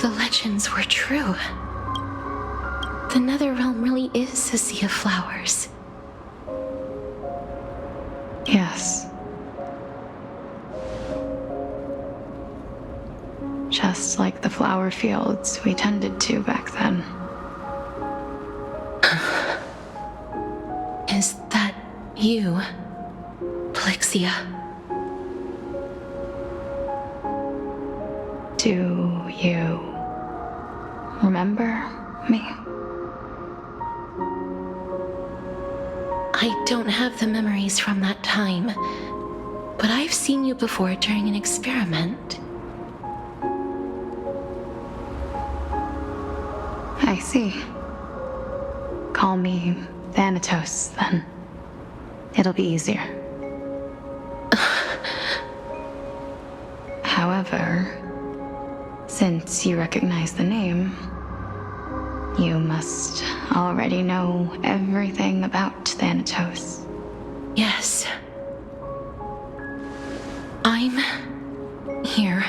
the legends were true. The Netherrealm really is a sea of flowers. Yes. Just like the flower fields we tended to back then. Is that you, Plixia? Do you remember me? I don't have the memories from that time, but I've seen you before during an experiment. I see. Call me Thanatos, then. It'll be easier. However, since you recognize the name, you must already know everything about Thanatos. Yes. I'm here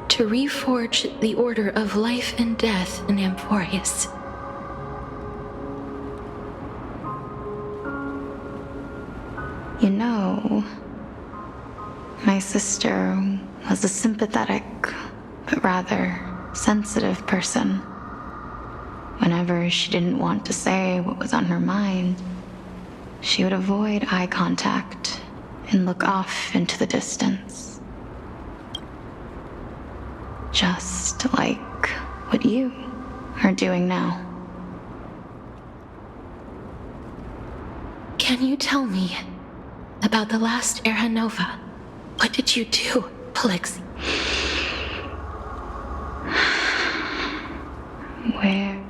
to reforge the order of life and death in Amphorius. You know, my sister was a sympathetic, but rather sensitive person. Whenever she didn't want to say what was on her mind, she would avoid eye contact and look off into the distance. Just like what you are doing now. Can you tell me about the last Era Nova? What did you do, Plix? Where?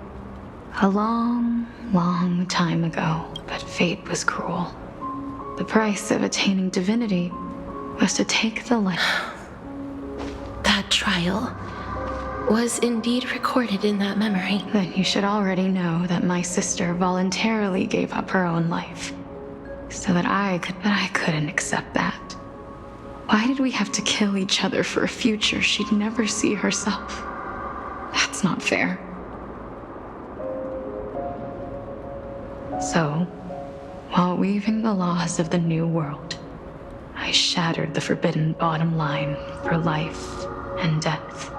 A long, long time ago, but fate was cruel. The price of attaining divinity was to take the life. That trial was indeed recorded in that memory. Then you should already know that my sister voluntarily gave up her own life. So that I could, but I couldn't accept that. Why did we have to kill each other for a future she'd never see herself? That's not fair. So, while weaving the laws of the new world, I shattered the forbidden bottom line for life and death.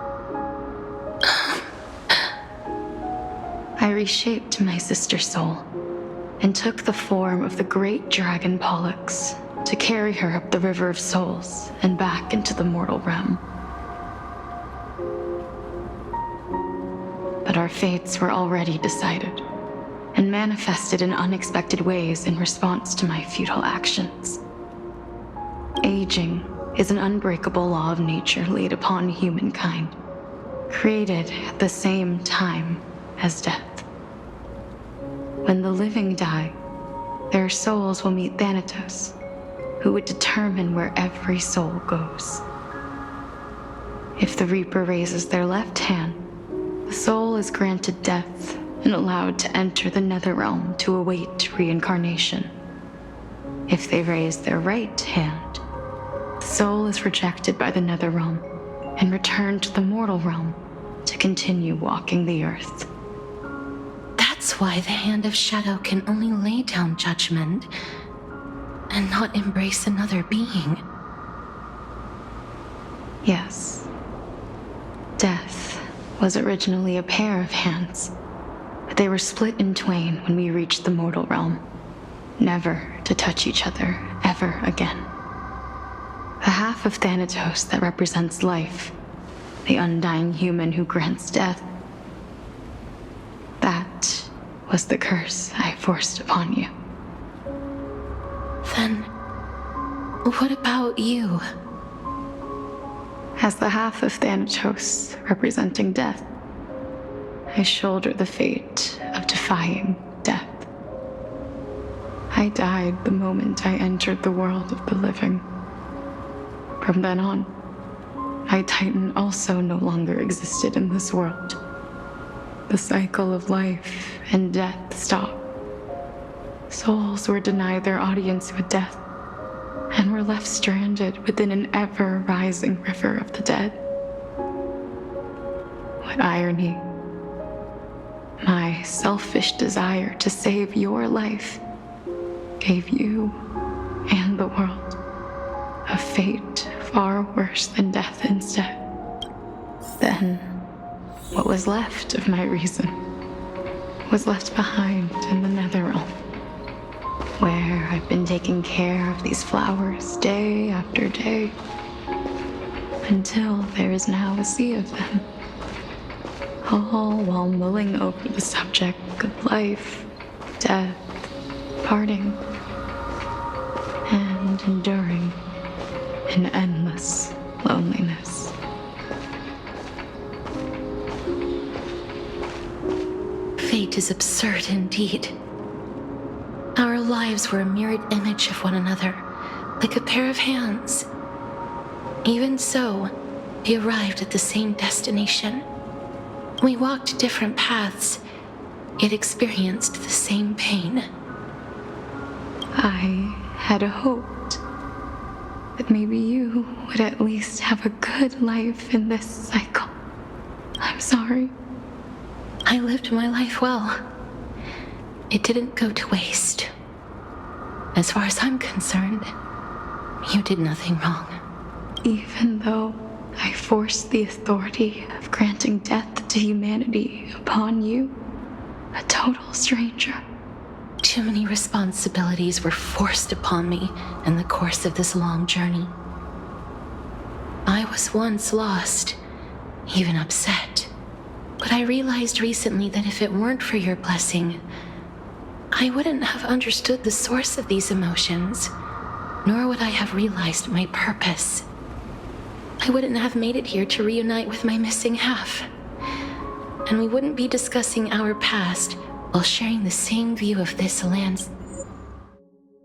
I reshaped my sister's soul and took the form of the great dragon Pollux to carry her up the River of Souls and back into the mortal realm. But our fates were already decided and manifested in unexpected ways in response to my futile actions. Aging is an unbreakable law of nature laid upon humankind, created at the same time as death. When the living die, their souls will meet Thanatos, who would determine where every soul goes. If the Reaper raises their left hand, the soul is granted death and allowed to enter the Netherrealm to await reincarnation. If they raise their right hand, the soul is rejected by the Netherrealm and returned to the mortal realm to continue walking the earth. That's why the Hand of Shadow can only lay down judgment and not embrace another being. Yes. Death was originally a pair of hands, but they were split in twain when we reached the mortal realm, never to touch each other ever again. The half of Thanatos that represents life, the undying human who grants death, that was the curse I forced upon you. Then, what about you? As the half of Thanatos representing death, I shoulder the fate of defying death. I died the moment I entered the world of the living. From then on, my Titan also no longer existed in this world. The cycle of life and death stopped. Souls were denied their audience with death and were left stranded within an ever-rising river of the dead. What irony. My selfish desire to save your life gave you and the world a fate far worse than death instead. Then, what was left of my reason was left behind in the netherrealm, where I've been taking care of these flowers day after day, until there is now a sea of them, all while mulling over the subject of life, death, parting, and enduring an endless loneliness. Fate is absurd indeed. Our lives were a mirrored image of one another, like a pair of hands. Even so, we arrived at the same destination. We walked different paths, yet experienced the same pain. I had hoped that maybe you would at least have a good life in this cycle. I'm sorry. I lived my life well. It didn't go to waste. As far as I'm concerned, you did nothing wrong. Even though I forced the authority of granting death to humanity upon you, a total stranger. Too many responsibilities were forced upon me in the course of this long journey. I was once lost, even upset, but I realized recently that if it weren't for your blessing, I wouldn't have understood the source of these emotions, nor would I have realized my purpose. I wouldn't have made it here to reunite with my missing half, and we wouldn't be discussing our past while sharing the same view of this landscape.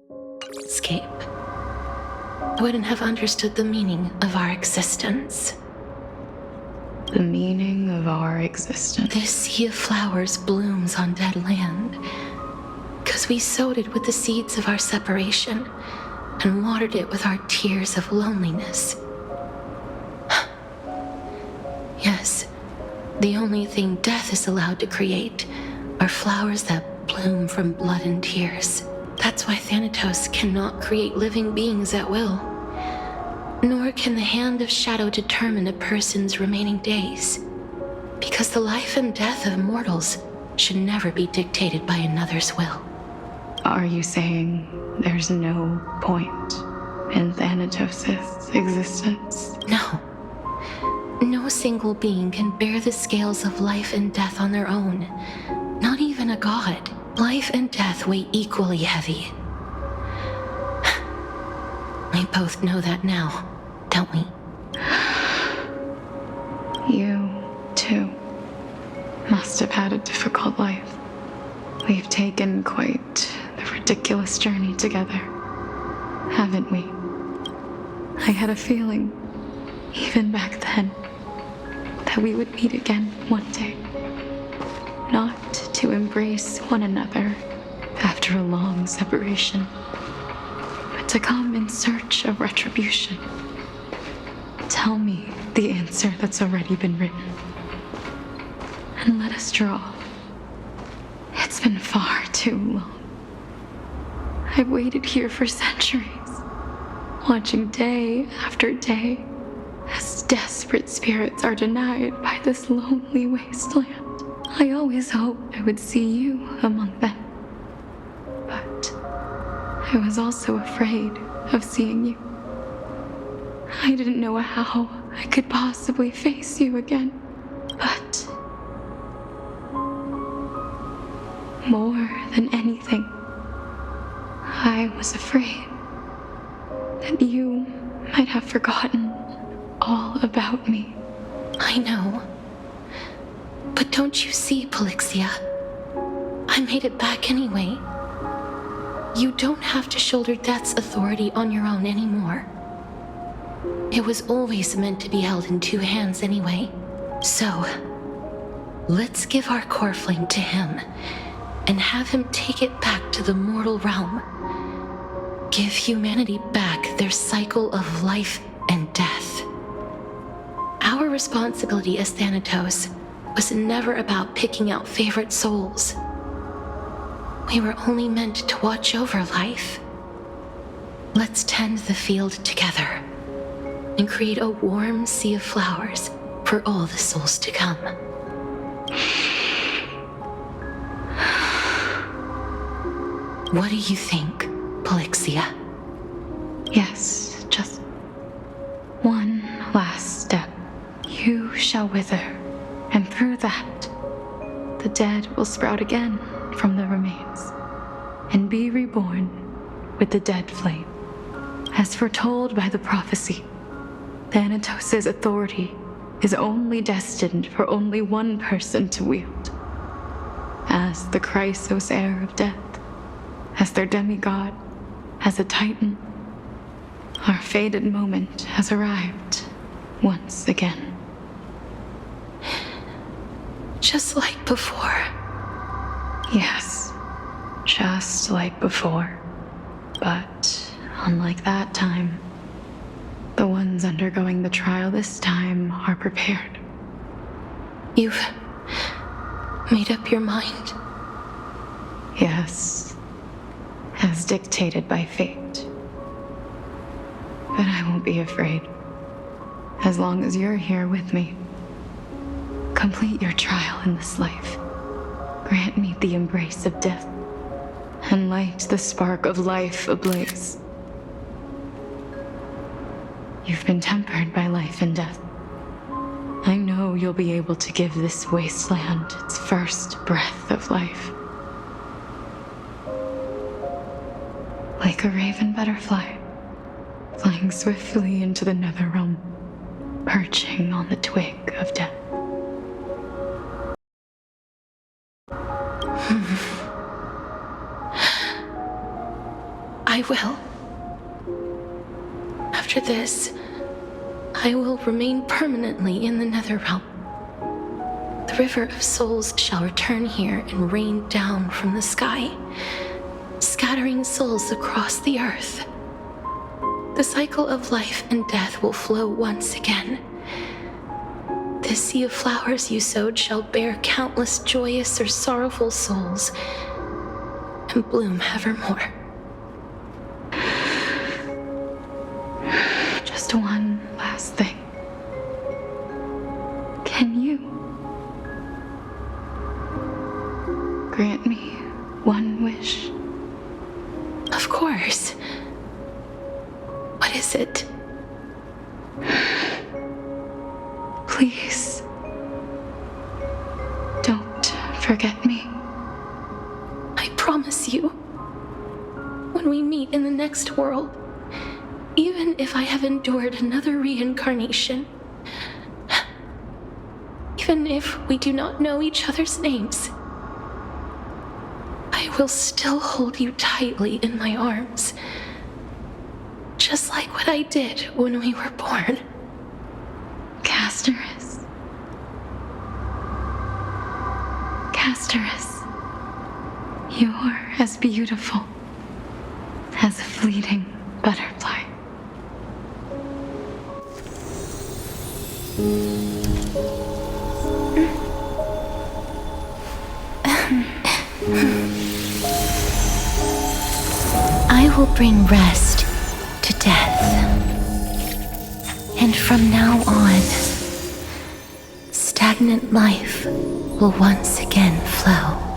I wouldn't have understood the meaning of our existence. The meaning of our existence. This sea of flowers blooms on dead land, because we sowed it with the seeds of our separation and watered it with our tears of loneliness. Yes, the only thing death is allowed to create are flowers that bloom from blood and tears. That's why Thanatos cannot create living beings at will. Nor can the hand of shadow determine a person's remaining days. Because the life and death of mortals should never be dictated by another's will. Are you saying there's no point in Thanatos' existence? No. No single being can bear the scales of life and death on their own. Not even a god. Life and death weigh equally heavy. We both know that now, don't we? You, too, must have had a difficult life. We've taken quite the ridiculous journey together, haven't we? I had a feeling, even back then, that we would meet again one day. Not to embrace one another after a long separation, but to come in search of retribution. Tell me the answer that's already been written, and let us draw. It's been far too long. I've waited here for centuries, watching day after day as desperate spirits are denied by this lonely wasteland. I always hoped I would see you among them, but I was also afraid of seeing you. I didn't know how I could possibly face you again, but more than anything, I was afraid that you might have forgotten all about me. I know. But don't you see, Polixia? I made it back anyway. You don't have to shoulder death's authority on your own anymore. It was always meant to be held in two hands anyway. So, let's give our core flame to him and have him take it back to the mortal realm. Give humanity back their cycle of life and death. Our responsibility as Thanatos was never about picking out favorite souls. We were only meant to watch over life. Let's tend the field together and create a warm sea of flowers for all the souls to come. What do you think, Polixia? Yes, just one last step. You shall wither, and through that, the dead will sprout again from the remains, and be reborn with the dead flame. As foretold by the prophecy, Thanatos' authority is only destined for only one person to wield. As the Chrysos heir of death, as their demigod, as a titan, our fated moment has arrived once again. Just like before. Yes, just like before. But unlike that time, the ones undergoing the trial this time are prepared. You've made up your mind? Yes, as dictated by fate. But I won't be afraid. As long as you're here with me. Complete your trial in this life. Grant me the embrace of death, and light the spark of life ablaze. You've been tempered by life and death. I know you'll be able to give this wasteland its first breath of life. Like a raven butterfly, flying swiftly into the netherrealm, perching on the twig of death. I will. After this, I will remain permanently in the Netherrealm. The River of Souls shall return here and rain down from the sky, scattering souls across the earth. The cycle of life and death will flow once again. The sea of flowers you sowed shall bear countless joyous or sorrowful souls and bloom evermore. Just one last thing. Can you grant me one wish? Of course. What is it? Please, don't forget me. I promise you, when we meet in the next world, even if I have endured another reincarnation, even if we do not know each other's names, I will still hold you tightly in my arms, just like what I did when we were born. Castorice. Castorice. You're as beautiful as a fleeting butterfly. I will bring rest to death. And from now on, stagnant life will once again flow.